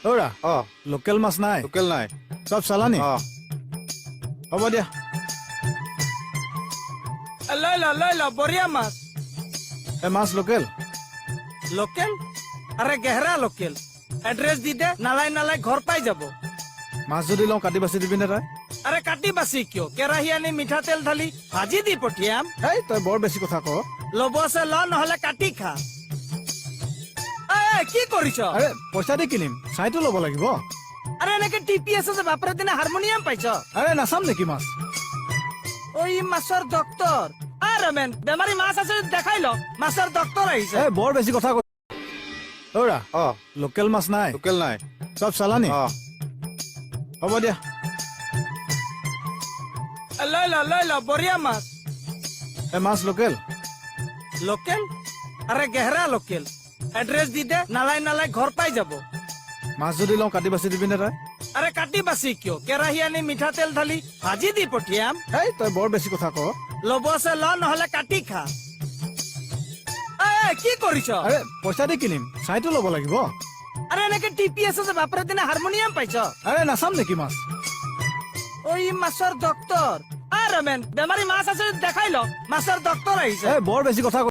ওরা অ লোকেল মাছ নাই লোকেল নাই সব চালানি অ হ'ব দিয়া লৈ ল বঢ়িয়া মাছ এই মাছ লোকেল লোকেল আরে গেহরা লোকেল এড্রেস দি দে নালাই নালাই ঘর পাই যাব মাছ যদি লওঁ কাটি বাচি দিবি নে তই আরে কাটি বাসি কিয় কেৰাহী আনি মিঠাতেল ঢালি ভাজি দি পঠিয়াম এই তই বৰ বেছি কথা ক লব আছে ল নহলে কাটি খা কি কৰিছ আৰে পইচা দি কিনিম চাইটো ল'ব লাগিব আৰে এনেকে টিপি আছে যে বাপৰে দিনা হাৰমনিয়াম পাইছ আৰে নাচাম নেকি মাছ ওই মাছৰ ডক্তৰ আৰে মেন বেমাৰী মাছ আছে যদি দেখাই ল মাছৰ ডক্তৰ আহিছে এই বৰ বেছি কথা ক ওৰা অ লোকেল মাছ নাই লোকেল নাই সব চালানি অ হ'ব দিয়া লৈ ল বঢ়িয়া মাছ এই মাছ লোকেল লোকেল আরে গেহরা লোকেল এড্রেস দি দে নালাই নালাই ঘর পাই যাব মাছ যদি লওঁ কাটি বাচি দিবি নে তই আরে কাটি বাসি কিয় কেৰাহী আনি মিঠাতেল ঢালি ভাজি দি পঠিয়াম এই তই বৰ বেছি কথা ক লব আছে ল নহলে কাটি খা কি কৰিছ আৰে পইচা দি কিনিম চাইটো ল'ব লাগিব আৰে এনেকে টিপি আছে যে বাপৰে দিনা হাৰমনিয়াম পাইছ আৰে নাচাম নেকি মাছ ওই মাছৰ ডক্তৰ আৰে মেন বেমাৰী মাছ আছে যদি দেখাই ল মাছৰ ডক্তৰ আহিছে এই বৰ বেছি কথা ক